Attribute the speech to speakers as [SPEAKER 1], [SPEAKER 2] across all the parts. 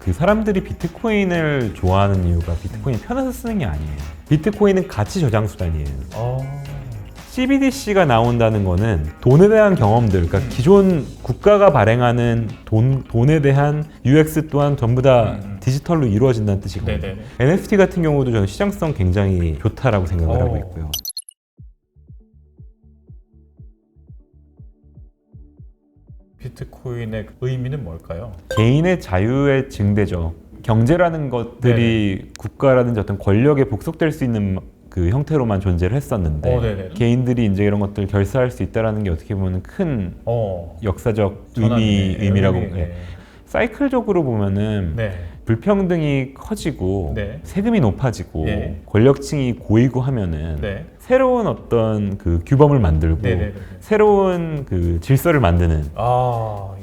[SPEAKER 1] 그 사람들이 비트코인을 좋아하는 이유가 비트코인이 편해서 쓰는 게 아니에요. 비트코인은 가치 저장 수단이에요. CBDC가 나온다는 거는 돈에 대한 경험들, 그러니까 기존 국가가 발행하는 돈에 대한 UX 또한 전부 다 디지털로 이루어진다는 뜻이거든요.
[SPEAKER 2] 네네네.
[SPEAKER 1] NFT 같은 경우도 저는 시장성 굉장히 좋다라고 생각을 하고 있고요.
[SPEAKER 2] 비트코인의 의미는 뭘까요?
[SPEAKER 1] 개인의 자유의 증대죠. 경제라는 것들이 국가라든지 어떤 권력에 복속될 수 있는 그 형태로만 존재를 했었는데
[SPEAKER 2] 네네.
[SPEAKER 1] 개인들이 이제 이런 것들을 결사할 수 있다는 게 어떻게 보면 큰 역사적 의미라고.
[SPEAKER 2] 네.
[SPEAKER 1] 사이클적으로 보면은
[SPEAKER 2] 네.
[SPEAKER 1] 불평등이 커지고
[SPEAKER 2] 네.
[SPEAKER 1] 세금이 높아지고
[SPEAKER 2] 네.
[SPEAKER 1] 권력층이 고이고 하면은
[SPEAKER 2] 네.
[SPEAKER 1] 새로운 어떤 그 규범을 만들고
[SPEAKER 2] 네네네.
[SPEAKER 1] 새로운 그 질서를 만드는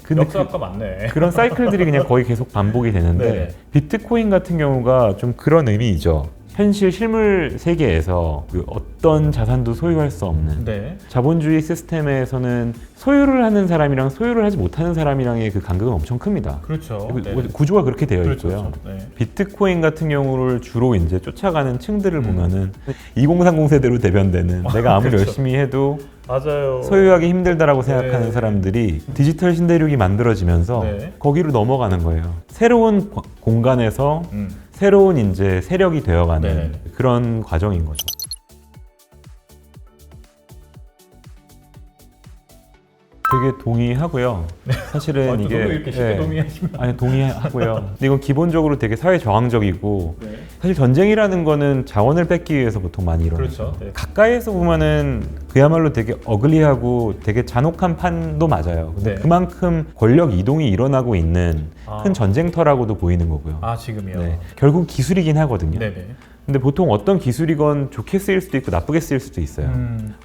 [SPEAKER 1] 근데
[SPEAKER 2] 역사가 맞네.
[SPEAKER 1] 그런 사이클들이 그냥 거의 계속 반복이 되는데
[SPEAKER 2] 네네.
[SPEAKER 1] 비트코인 같은 경우가 좀 그런 의미이죠. 현실 실물 세계에서 그 어떤 자산도 소유할 수 없는
[SPEAKER 2] 네.
[SPEAKER 1] 자본주의 시스템에서는 소유를 하는 사람이랑 소유를 하지 못하는 사람이랑의 그 간극은 엄청 큽니다.
[SPEAKER 2] 그렇죠.
[SPEAKER 1] 그
[SPEAKER 2] 네.
[SPEAKER 1] 구조가 그렇게 되어
[SPEAKER 2] 그렇죠.
[SPEAKER 1] 있고요.
[SPEAKER 2] 네.
[SPEAKER 1] 비트코인 같은 경우를 주로 이제 쫓아가는 층들을 보면은 2030 세대로 대변되는 내가 아무리
[SPEAKER 2] 그렇죠.
[SPEAKER 1] 열심히 해도
[SPEAKER 2] 맞아요.
[SPEAKER 1] 소유하기 힘들다라고 생각하는
[SPEAKER 2] 네.
[SPEAKER 1] 사람들이 디지털 신대륙이 만들어지면서
[SPEAKER 2] 네.
[SPEAKER 1] 거기로 넘어가는 거예요. 새로운 공간에서
[SPEAKER 2] 음.
[SPEAKER 1] 새로운 이제 세력이 되어가는
[SPEAKER 2] 네네.
[SPEAKER 1] 그런 과정인 거죠. 되게 동의하고요. 사실은
[SPEAKER 2] 이게
[SPEAKER 1] 이게
[SPEAKER 2] 이렇게 쉽게 동의하시면
[SPEAKER 1] 아니 동의하고요. 근데 이건 기본적으로 되게 사회 저항적이고
[SPEAKER 2] 네.
[SPEAKER 1] 사실 전쟁이라는 거는 자원을 뺏기 위해서 보통 많이 일어나죠.
[SPEAKER 2] 그렇죠. 네.
[SPEAKER 1] 가까이에서 보면은 그야말로 되게 어글리하고 되게 잔혹한 판도 맞아요. 근데
[SPEAKER 2] 네.
[SPEAKER 1] 그만큼 권력 이동이 일어나고 있는 큰 전쟁터라고 보이는 거고요.
[SPEAKER 2] 지금이요.
[SPEAKER 1] 네. 결국 기술이긴 하거든요.
[SPEAKER 2] 네네.
[SPEAKER 1] 근데 보통 어떤 기술이건 좋게 쓰일 수도 있고 나쁘게 쓰일 수도 있어요.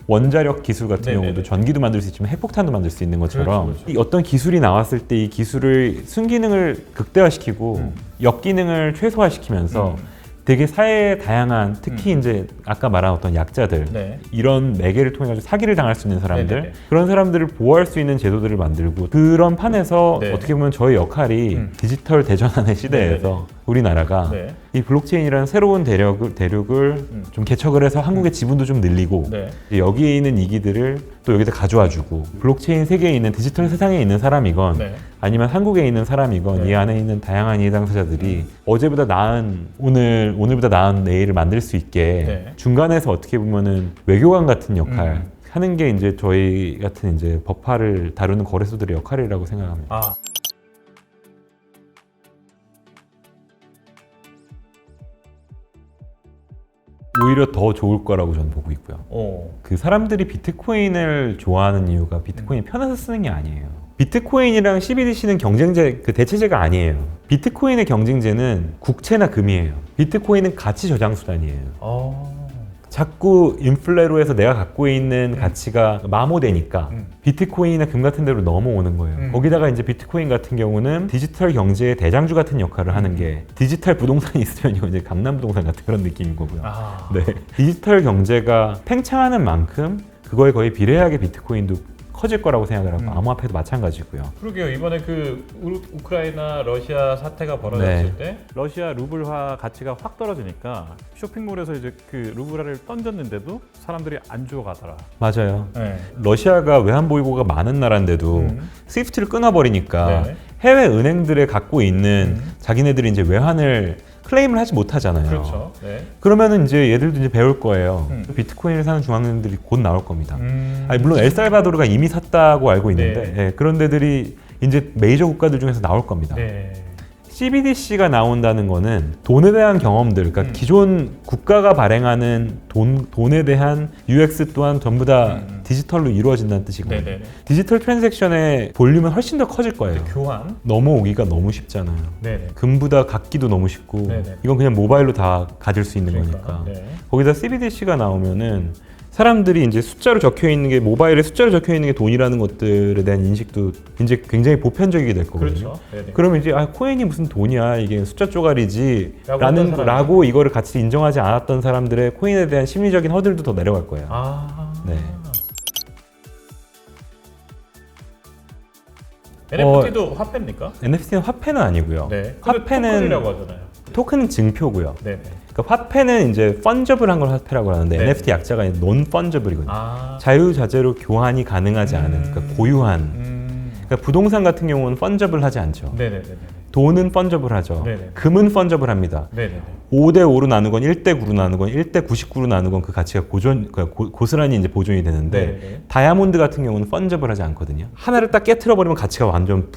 [SPEAKER 1] 원자력 기술 같은
[SPEAKER 2] 네네네.
[SPEAKER 1] 경우도 전기도 만들 수 있지만 핵폭탄도 만들 수 있는 것처럼
[SPEAKER 2] 그렇죠, 그렇죠.
[SPEAKER 1] 이 어떤 기술이 나왔을 때 이 기술을 순기능을 극대화시키고 역기능을 최소화시키면서 되게 사회의 다양한 특히 이제 아까 말한 어떤 약자들
[SPEAKER 2] 네.
[SPEAKER 1] 이런 매개를 통해 가지고 사기를 당할 수 있는 사람들
[SPEAKER 2] 네네네.
[SPEAKER 1] 그런 사람들을 보호할 수 있는 제도들을 만들고 그런 판에서
[SPEAKER 2] 네.
[SPEAKER 1] 어떻게 보면 저희 역할이 디지털 대전환의 시대에서
[SPEAKER 2] 네네네.
[SPEAKER 1] 우리나라가
[SPEAKER 2] 네.
[SPEAKER 1] 이 블록체인이라는 새로운 대륙을 좀 개척을 해서 한국의 지분도 좀 늘리고
[SPEAKER 2] 네.
[SPEAKER 1] 여기에 있는 이기들을 또 여기다 가져와주고 블록체인 세계에 있는 디지털 세상에 있는 사람이건
[SPEAKER 2] 네.
[SPEAKER 1] 아니면 한국에 있는 사람이건
[SPEAKER 2] 네.
[SPEAKER 1] 이 안에 있는 다양한 이해 당사자들이 어제보다 나은 오늘보다 나은 내일을 만들 수 있게
[SPEAKER 2] 네.
[SPEAKER 1] 중간에서 어떻게 보면은 외교관 같은 역할 하는 게 이제 저희 같은 이제 법화를 다루는 거래소들의 역할이라고 생각합니다. 오히려 더 좋을 거라고 저는 보고 있고요. 그 사람들이 비트코인을 좋아하는 이유가 비트코인이 편해서 쓰는 게 아니에요. 비트코인이랑 CBDC는 경쟁제, 그 대체제가 아니에요. 비트코인의 경쟁제는 국채나 금이에요. 비트코인은 가치 저장 수단이에요. 자꾸 인플레로 해서 내가 갖고 있는 가치가 마모되니까 비트코인이나 금 같은 데로 넘어오는 거예요. 거기다가 이제 비트코인 같은 경우는 디지털 경제의 대장주 같은 역할을 하는 게 디지털 부동산이 있으면 이거 이제 강남 부동산 같은 그런 느낌인 거고요. 네. 디지털 경제가 팽창하는 만큼 그거에 거의 비례하게 비트코인도 커질 거라고 생각을 하고 암호화폐도 마찬가지고요.
[SPEAKER 2] 그러게요. 이번에 그 우크라이나 러시아 사태가 벌어졌을 때
[SPEAKER 3] 러시아 루블화 가치가 확 떨어지니까 쇼핑몰에서 이제 그 루블화를 던졌는데도 사람들이 안 주워가더라.
[SPEAKER 1] 맞아요.
[SPEAKER 2] 네.
[SPEAKER 1] 러시아가 외환 보유고가 많은 나라인데도 스위프트를 끊어버리니까
[SPEAKER 2] 네.
[SPEAKER 1] 해외 은행들에 갖고 있는 자기네들이 이제 외환을 클레임을 하지 못하잖아요.
[SPEAKER 2] 그렇죠. 네.
[SPEAKER 1] 그러면은 이제 얘들도 이제 배울 거예요. 비트코인을 사는 중앙은행들이 곧 나올 겁니다. 아니, 물론 엘살바도르가 이미 샀다고 알고 있는데
[SPEAKER 2] 네.
[SPEAKER 1] 그런 데들이 이제 메이저 국가들 중에서 나올 겁니다.
[SPEAKER 2] 네.
[SPEAKER 1] CBDC가 나온다는 거는 돈에 대한 경험들, 그러니까 기존 국가가 발행하는 돈에 대한 UX 또한 전부 다 디지털로 이루어진다는 뜻이거든요.
[SPEAKER 2] 네네.
[SPEAKER 1] 디지털 트랜잭션의 볼륨은 훨씬 더 커질 거예요.
[SPEAKER 2] 교환.
[SPEAKER 1] 넘어오기가 너무 쉽잖아요.
[SPEAKER 2] 네네.
[SPEAKER 1] 금보다 갖기도 너무 쉽고
[SPEAKER 2] 네네.
[SPEAKER 1] 이건 그냥 모바일로 다 가질 수 있는
[SPEAKER 2] 그러니까,
[SPEAKER 1] 거니까
[SPEAKER 2] 네.
[SPEAKER 1] 거기다 CBDC가 나오면은 사람들이 이제 숫자로 적혀 있는 게 모바일에 숫자로 적혀 있는 게 돈이라는 것들에 대한 인식도 이제 굉장히 보편적이 될 거거든요.
[SPEAKER 2] 그렇죠. 네네.
[SPEAKER 1] 그러면 이제 코인이 무슨 돈이야 이게 숫자 쪼가리지
[SPEAKER 2] 라고 하는 사람이.
[SPEAKER 1] 라고 이거를 같이 인정하지 않았던 사람들의 코인에 대한 심리적인 허들도 더 내려갈 거예요. 네.
[SPEAKER 2] NFT도 화폐입니까?
[SPEAKER 1] NFT는 화폐는 아니고요.
[SPEAKER 2] 네.
[SPEAKER 1] 화폐는
[SPEAKER 2] 토큰이라고 하잖아요.
[SPEAKER 1] 토큰은 증표고요.
[SPEAKER 2] 네네.
[SPEAKER 1] 그러니까 화폐는 이제 펀저블한 걸 화폐라고 하는데
[SPEAKER 2] 네.
[SPEAKER 1] NFT 약자가 논 펀저블이거든요.
[SPEAKER 2] 아.
[SPEAKER 1] 자유자재로 교환이 가능하지 않은 그러니까 고유한. 그러니까 부동산 같은 경우는 펀저블하지 않죠.
[SPEAKER 2] 네네네.
[SPEAKER 1] 돈은 펀저블하죠.
[SPEAKER 2] 네네.
[SPEAKER 1] 금은 펀저블합니다.
[SPEAKER 2] 네네네.
[SPEAKER 1] 5대5로 나누건 1대9로 나누건 1대99로 나누건 그 가치가 고스란히 이제 보존이 되는데
[SPEAKER 2] 네네.
[SPEAKER 1] 다이아몬드 같은 경우는 펀저블하지 않거든요. 하나를 딱 깨트려 버리면 가치가 완전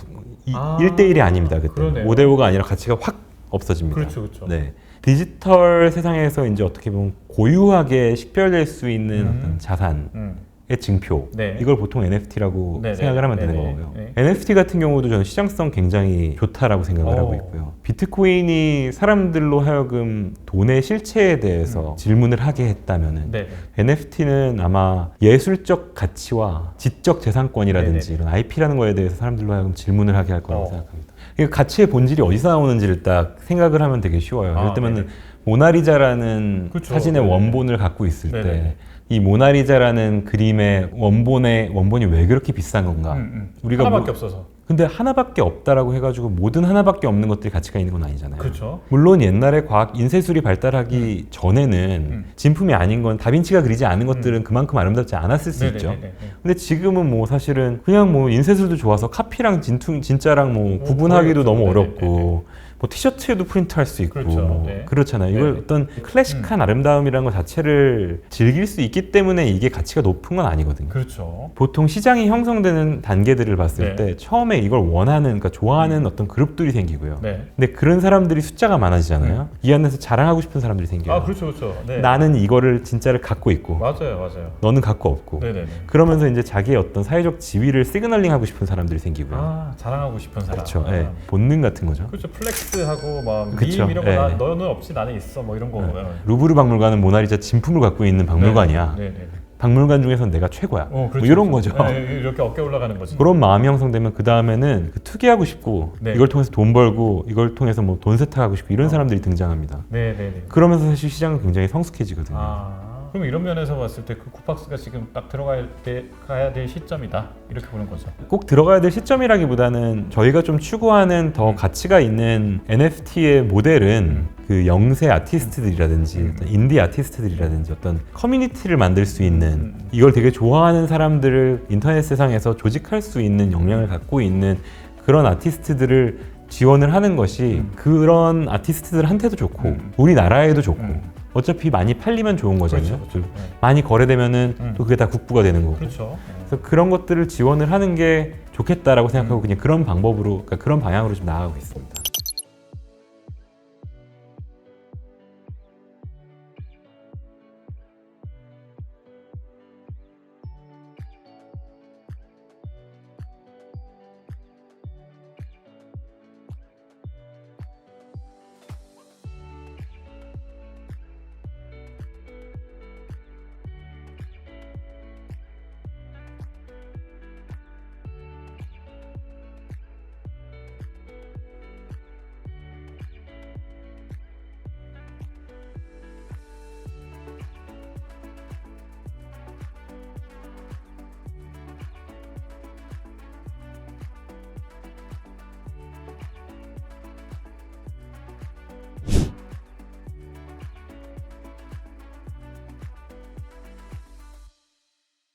[SPEAKER 1] 1대1이 아닙니다. 그때
[SPEAKER 2] 그러네요.
[SPEAKER 1] 5대5가 아니라 가치가 확 없어집니다.
[SPEAKER 2] 그렇죠, 그렇죠.
[SPEAKER 1] 네. 디지털 세상에서 이제 어떻게 보면 고유하게 식별될 수 있는 어떤 자산의 증표
[SPEAKER 2] 네.
[SPEAKER 1] 이걸 보통 NFT라고
[SPEAKER 2] 네네.
[SPEAKER 1] 생각을 하면 되는
[SPEAKER 2] 네네.
[SPEAKER 1] 거고요.
[SPEAKER 2] 네.
[SPEAKER 1] NFT 같은 경우도 저는 시장성 굉장히 좋다라고 생각을 하고 있고요. 비트코인이 사람들로 하여금 돈의 실체에 대해서 질문을 하게 했다면은
[SPEAKER 2] 네.
[SPEAKER 1] NFT는 아마 예술적 가치와 지적 재산권이라든지
[SPEAKER 2] 네네.
[SPEAKER 1] 이런 IP라는 거에 대해서 사람들로 하여금 질문을 하게 할 거라고 생각합니다. 그러니까 가치의 본질이 어디서 나오는지를 딱 생각을 하면 되게 쉬워요. 예를 들면
[SPEAKER 2] 네네.
[SPEAKER 1] 모나리자라는
[SPEAKER 2] 그렇죠.
[SPEAKER 1] 사진의
[SPEAKER 2] 네네.
[SPEAKER 1] 원본을 갖고 있을
[SPEAKER 2] 네네.
[SPEAKER 1] 때 이 모나리자라는 그림의 원본이 왜 그렇게 비싼 건가? 우리가
[SPEAKER 2] 하나밖에 없어서.
[SPEAKER 1] 근데 하나밖에 없다라고 해가지고 모든 하나밖에 없는 것들이 가치가 있는 건 아니잖아요.
[SPEAKER 2] 그렇죠.
[SPEAKER 1] 물론 옛날에 과학 인쇄술이 발달하기 전에는 진품이 아닌 건 다빈치가 그리지 않은 것들은 그만큼 아름답지 않았을 수 있죠.
[SPEAKER 2] 네네네네.
[SPEAKER 1] 근데 지금은 뭐 사실은 그냥 뭐 인쇄술도 좋아서 카피랑 진짜랑 뭐 구분하기도
[SPEAKER 2] 그렇죠.
[SPEAKER 1] 너무
[SPEAKER 2] 네네네네.
[SPEAKER 1] 어렵고 뭐 티셔츠에도 프린트할 수 있고
[SPEAKER 2] 그렇죠.
[SPEAKER 1] 뭐
[SPEAKER 2] 네.
[SPEAKER 1] 그렇잖아요. 이걸
[SPEAKER 2] 네네.
[SPEAKER 1] 어떤 클래식한 아름다움이라는 것 자체를 즐길 수 있기 때문에 이게 가치가 높은 건 아니거든요.
[SPEAKER 2] 그렇죠.
[SPEAKER 1] 보통 시장이 형성되는 단계들을 봤을
[SPEAKER 2] 네.
[SPEAKER 1] 때 처음에 이걸 원하는, 그러니까 좋아하는 어떤 그룹들이 생기고요.
[SPEAKER 2] 네.
[SPEAKER 1] 근데 그런 사람들이 숫자가 많아지잖아요. 이 안에서 자랑하고 싶은 사람들이 생겨요.
[SPEAKER 2] 아, 그렇죠, 그렇죠. 네.
[SPEAKER 1] 나는 이거를 진짜를 갖고 있고
[SPEAKER 2] 맞아요, 맞아요.
[SPEAKER 1] 너는 갖고 없고.
[SPEAKER 2] 네네네.
[SPEAKER 1] 그러면서 이제 자기의 어떤 사회적 지위를 시그널링하고 싶은 사람들이 생기고요.
[SPEAKER 2] 아, 자랑하고 싶은 사람.
[SPEAKER 1] 그렇죠. 예. 본능 같은 거죠.
[SPEAKER 2] 그렇죠. 플렉스하고 막
[SPEAKER 1] 그쵸.
[SPEAKER 2] 밈 이런 거
[SPEAKER 1] 네.
[SPEAKER 2] 너는 없이 나는 있어 뭐 이런 거고요.
[SPEAKER 1] 루브르 박물관은 모나리자 진품을 갖고 있는 박물관이야.
[SPEAKER 2] 네네.
[SPEAKER 1] 박물관 중에서는 내가 최고야. 뭐
[SPEAKER 2] 그렇죠,
[SPEAKER 1] 이런
[SPEAKER 2] 그렇죠.
[SPEAKER 1] 거죠.
[SPEAKER 2] 네, 이렇게 어깨 올라가는 거지.
[SPEAKER 1] 그런 마음이 형성되면 그 다음에는 투기하고 싶고
[SPEAKER 2] 네.
[SPEAKER 1] 이걸 통해서 돈 벌고 이걸 통해서 뭐 돈 세탁하고 싶고 이런 사람들이 등장합니다.
[SPEAKER 2] 네네네.
[SPEAKER 1] 그러면서 사실 시장은 굉장히 성숙해지거든요.
[SPEAKER 2] 그럼 이런 면에서 봤을 때 그 쿠팍스가 지금 딱 가야 될 시점이다 이렇게 보는 거죠.
[SPEAKER 1] 꼭 들어가야 될 시점이라기보다는 저희가 좀 추구하는 더 가치가 있는 NFT의 모델은 그 영세 아티스트들이라든지 어떤 인디 아티스트들이라든지 어떤 커뮤니티를 만들 수 있는 이걸 되게 좋아하는 사람들을 인터넷 세상에서 조직할 수 있는 역량을 갖고 있는 그런 아티스트들을 지원을 하는 것이 그런 아티스트들한테도 좋고 우리나라에도 좋고 어차피 많이 팔리면 좋은 거잖아요.
[SPEAKER 2] 그렇죠, 그렇죠.
[SPEAKER 1] 많이 거래되면은 또 그게 다 국부가 되는 거고.
[SPEAKER 2] 그렇죠.
[SPEAKER 1] 그래서 그런 것들을 지원을 하는 게 좋겠다라고 생각하고 그냥 그런 방법으로, 그러니까 그런 방향으로 좀 나아가고 있습니다.